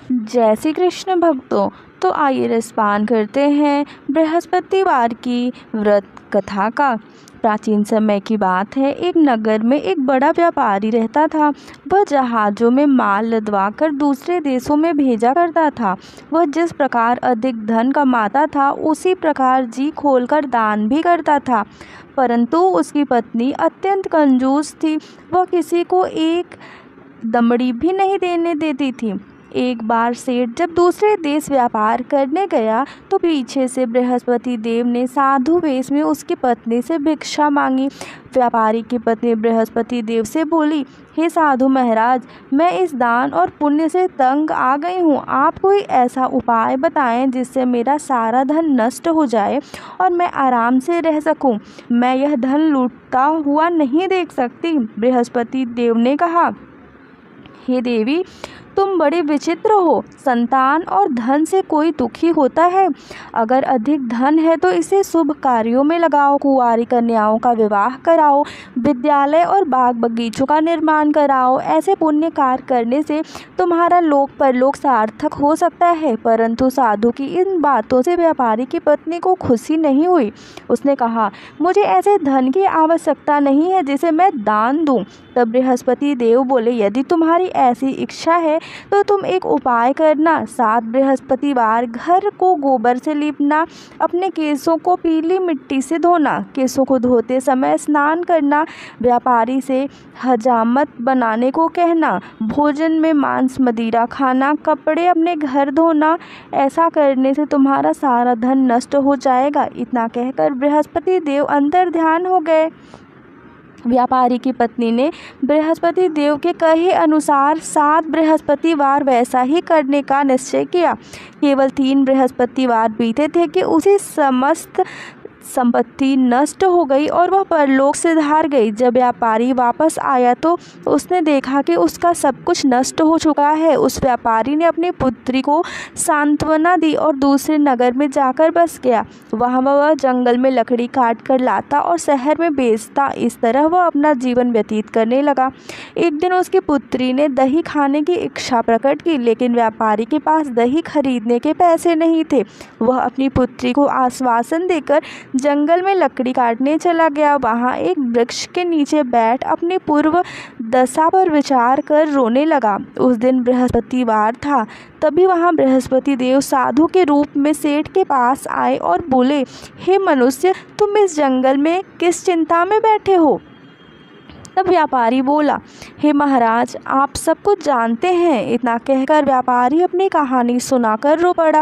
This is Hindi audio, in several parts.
जय श्री कृष्ण भक्तों। तो आइए रसपान करते हैं बृहस्पतिवार की व्रत कथा का। प्राचीन समय की बात है। एक नगर में एक बड़ा व्यापारी रहता था। वह जहाज़ों में माल लदवाकर दूसरे देशों में भेजा करता था। वह जिस प्रकार अधिक धन कमाता था उसी प्रकार जी खोलकर दान भी करता था। परंतु उसकी पत्नी अत्यंत कंजूस थी। वह किसी को एक दमड़ी भी नहीं देने देती थी। एक बार सेठ जब दूसरे देश व्यापार करने गया तो पीछे से बृहस्पति देव ने साधु वेश में उसकी पत्नी से भिक्षा मांगी। व्यापारी की पत्नी बृहस्पति देव से बोली, हे साधु महाराज, मैं इस दान और पुण्य से तंग आ गई हूँ। आप कोई ऐसा उपाय बताएं जिससे मेरा सारा धन नष्ट हो जाए और मैं आराम से रह सकूं। मैं यह धन लूटता हुआ नहीं देख सकती। बृहस्पति देव ने कहा, हे देवी, तुम बड़ी विचित्र हो। संतान और धन से कोई दुखी होता है? अगर अधिक धन है तो इसे शुभ कार्यों में लगाओ। कुंवारी कन्याओं का विवाह कराओ, विद्यालय और बाग बगीचों का निर्माण कराओ। ऐसे पुण्य कार्य करने से तुम्हारा लोक परलोक सार्थक हो सकता है। परंतु साधु की इन बातों से व्यापारी की पत्नी को खुशी नहीं हुई। उसने कहा, मुझे ऐसे धन की आवश्यकता नहीं है जिसे मैं दान दूं। तब बृहस्पति देव बोले, यदि तुम्हारी ऐसी इच्छा है तो तुम एक उपाय करना। 7 बृहस्पतिवार घर को गोबर से लीपना, अपने केसों को पीली मिट्टी से धोना, केसों को धोते समय स्नान करना, व्यापारी से हजामत बनाने को कहना, भोजन में मांस मदिरा खाना, कपड़े अपने घर धोना। ऐसा करने से तुम्हारा सारा धन नष्ट हो जाएगा। इतना कहकर बृहस्पति देव अंतर ध्यान हो गए। व्यापारी की पत्नी ने बृहस्पति देव के कहे अनुसार 7 बृहस्पतिवार वैसा ही करने का निश्चय किया। केवल 3 बृहस्पतिवार बीते थे कि उसी समस्त संपत्ति नष्ट हो गई और वह परलोक से धार गई। जब व्यापारी वापस आया तो उसने देखा कि उसका सब कुछ नष्ट हो चुका है। उस व्यापारी ने अपनी पुत्री को सांत्वना दी और दूसरे नगर में जाकर बस गया। वहाँ वह जंगल में लकड़ी काट कर लाता और शहर में बेचता। इस तरह वह अपना जीवन व्यतीत करने लगा। एक दिन उसकी पुत्री ने दही खाने की इच्छा प्रकट की, लेकिन व्यापारी के पास दही खरीदने के पैसे नहीं थे। वह अपनी पुत्री को आश्वासन देकर जंगल में लकड़ी काटने चला गया। वहाँ एक वृक्ष के नीचे बैठ अपनी पूर्व दशा पर विचार कर रोने लगा। उस दिन बृहस्पतिवार था। तभी वहाँ बृहस्पति देव साधु के रूप में सेठ के पास आए और बोले, हे मनुष्य, तुम इस जंगल में किस चिंता में बैठे हो? तब व्यापारी बोला, हे महाराज, आप सब कुछ जानते हैं। इतना कहकर व्यापारी अपनी कहानी सुनाकर रो पड़ा।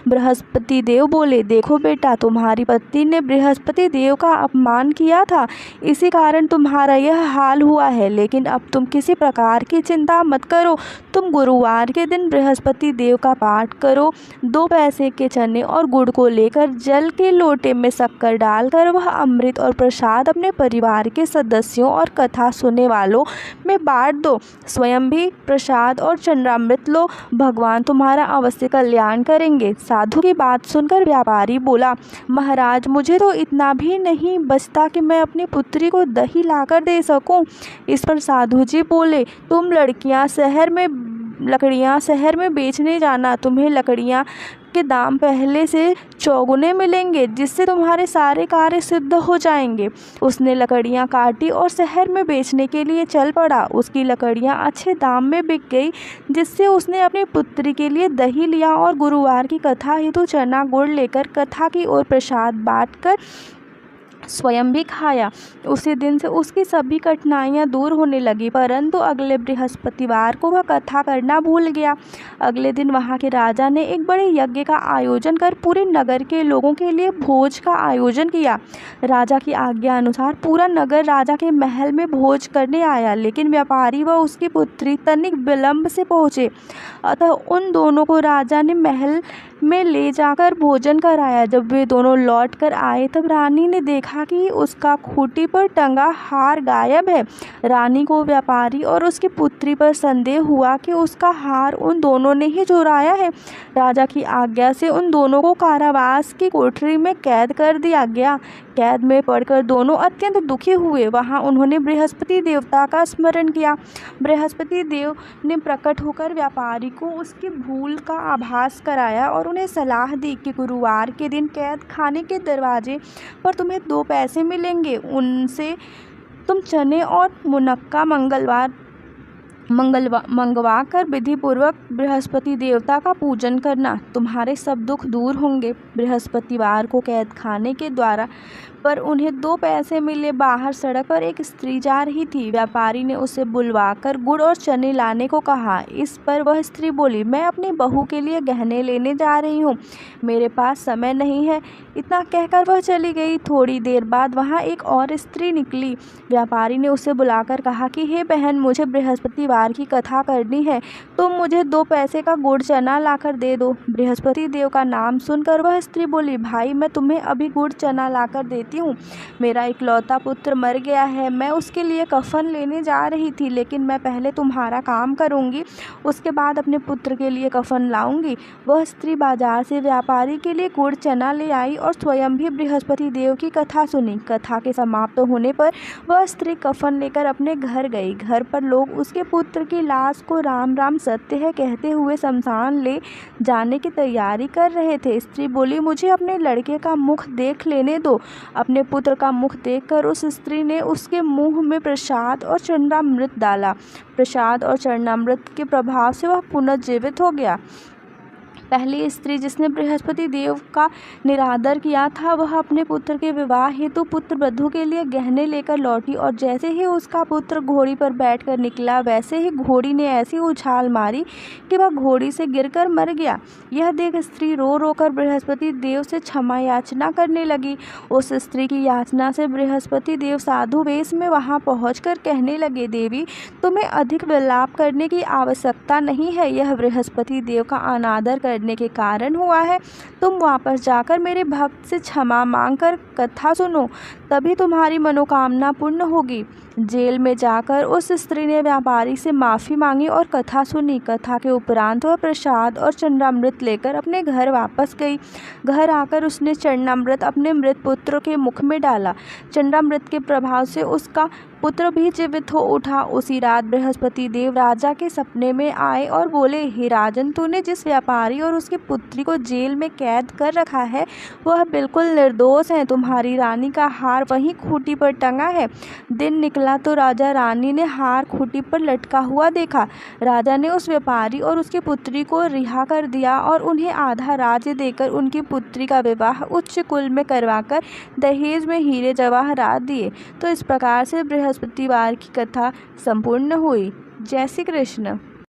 बृहस्पति देव बोले, देखो बेटा, तुम्हारी पत्नी ने बृहस्पति देव का अपमान किया था, इसी कारण तुम्हारा यह हाल हुआ है। लेकिन अब तुम किसी प्रकार की चिंता मत करो। तुम गुरुवार के दिन बृहस्पति देव का पाठ करो। 2 पैसे के चने और गुड़ को लेकर जल के लोटे में शक्कर डालकर वह अमृत और प्रसाद अपने परिवार के सदस्यों और कथा सुनने वालों में बांट दो। स्वयं भी प्रसाद और चंद्रामृत लो। भगवान तुम्हारा अवश्य कल्याण करेंगे। साधु की बात सुनकर व्यापारी बोला, महाराज, मुझे तो इतना भी नहीं बचता कि मैं अपनी पुत्री को दही लाकर दे सकूं। इस पर साधु जी बोले, तुम लकड़ियाँ शहर में बेचने जाना। तुम्हें लकड़ियाँ के दाम पहले से चौगुने मिलेंगे, जिससे तुम्हारे सारे कार्य सिद्ध हो जाएंगे। उसने लकड़ियाँ काटी और शहर में बेचने के लिए चल पड़ा। उसकी लकड़ियाँ अच्छे दाम में बिक गई, जिससे उसने अपनी पुत्री के लिए दही लिया और गुरुवार की कथा हेतु चना गुड़ लेकर कथा की ओर प्रसाद बांटकर स्वयं भी खाया। उसी दिन से उसकी सभी कठिनाइयाँ दूर होने लगी। परंतु अगले बृहस्पतिवार को वह कथा करना भूल गया। अगले दिन वहाँ के राजा ने एक बड़े यज्ञ का आयोजन कर पूरे नगर के लोगों के लिए भोज का आयोजन किया। राजा की आज्ञा अनुसार पूरा नगर राजा के महल में भोज करने आया, लेकिन व्यापारी व उसकी पुत्री तनिक विलंब से पहुँचे। अतः उन दोनों को राजा ने महल में ले जाकर भोजन कराया। जब वे दोनों लौट कर आए तब रानी ने देखा कि उसका खूंटी पर टंगा हार गायब है। रानी को व्यापारी और उसकी पुत्री पर संदेह हुआ कि उसका हार उन दोनों ने ही चुराया है। राजा की आज्ञा से उन दोनों को कारावास की कोठरी में कैद कर दिया गया। कैद में पड़कर दोनों अत्यंत दुखी हुए। वहाँ उन्होंने बृहस्पति देवता का स्मरण किया। बृहस्पति देव ने प्रकट होकर व्यापारी को उसकी भूल का आभास कराया और उन्हें सलाह दी कि गुरुवार के दिन कैद खाने के दरवाजे पर तुम्हें 2 पैसे मिलेंगे। उनसे तुम चने और मुनक्का मंगवा कर विधिपूर्वक बृहस्पति देवता का पूजन करना। तुम्हारे सब दुख दूर होंगे। बृहस्पतिवार को कैद खाने के द्वारा पर उन्हें 2 पैसे मिले। बाहर सड़क पर एक स्त्री जा रही थी। व्यापारी ने उसे बुलवाकर गुड़ और चने लाने को कहा। इस पर वह स्त्री बोली, मैं अपनी बहू के लिए गहने लेने जा रही हूँ, मेरे पास समय नहीं है। इतना कहकर वह चली गई। थोड़ी देर बाद वहाँ एक और स्त्री निकली। व्यापारी ने उसे बुलाकर कहा कि हे बहन, मुझे बृहस्पतिवार की कथा करनी है, तुम मुझे 2 पैसे का गुड़ चना लाकर दे दो। बृहस्पति देव का नाम सुनकर वह स्त्री बोली, भाई मैं तुम्हें अभी गुड़ चना लाकर देती हूँ। मेरा इकलौता पुत्र मर गया है, मैं उसके लिए कफन लेने जा रही थी, लेकिन मैं पहले तुम्हारा काम करूँगी, उसके बाद अपने पुत्र के लिए कफन लाऊंगी। वह स्त्री बाजार से व्यापारी के लिए गुड़ चना ले आई और स्वयं भी बृहस्पति देव की कथा सुनी। कथा के समाप्त होने पर वह स्त्री कफन लेकर अपने घर गई। घर पर लोग उसके पुत्र की लाश को राम राम सत्य है कहते हुए शमशान ले जाने की तैयारी कर रहे थे। स्त्री बोली, मुझे अपने लड़के का मुख देख लेने दो। अपने पुत्र का मुख देखकर उस स्त्री ने उसके मुंह में प्रसाद और चरणामृत डाला। प्रसाद और चरणामृत के प्रभाव से वह पुनर्जीवित हो गया। पहली स्त्री जिसने बृहस्पति देव का निरादर किया था, वह अपने पुत्र के विवाह हेतु पुत्र वधू के लिए गहने लेकर लौटी और जैसे ही उसका पुत्र घोड़ी पर बैठकर निकला, वैसे ही घोड़ी ने ऐसी उछाल मारी कि वह घोड़ी से गिरकर मर गया। यह देख स्त्री रो रो कर बृहस्पति देव से क्षमा याचना करने लगी। उस स्त्री की याचना से बृहस्पति देव साधु वेश में वहां पहुंचकर कहने लगे, देवी तुम्हें अधिक विलाप करने की आवश्यकता नहीं है, यह बृहस्पति देव का अनादर करने के कारण हुआ है। तुम वापस जाकर मेरे भक्त से क्षमा मांगकर कथा सुनो, तभी तुम्हारी मनोकामना पूर्ण होगी। जेल में जाकर उस स्त्री ने व्यापारी से माफ़ी मांगी और कथा सुनी। कथा के उपरांत वह प्रसाद और चरणामृत लेकर अपने घर वापस गई। घर आकर उसने चरणामृत अपने मृत पुत्र के मुख में डाला। चरणामृत के प्रभाव से उसका पुत्र भी जीवित हो उठा। उसी रात बृहस्पति देव राजा के सपने में आए और बोले, हे राजन, तूने जिस व्यापारी और उसकी पुत्री को जेल में कैद कर रखा है वह बिल्कुल निर्दोष है। तुम्हारी रानी का हार वहीं खूंटी पर टंगा है। दिन निकला तो राजा रानी ने हार खूंटी पर लटका हुआ देखा। राजा ने उस व्यापारी और उसकी पुत्री को रिहा कर दिया और उन्हें आधा राज्य देकर उनकी पुत्री का विवाह उच्च कुल में करवाकर दहेज में हीरे जवाहरात दिए। तो इस प्रकार से बृहस्पतिवार की कथा संपूर्ण हुई। जय श्री कृष्ण।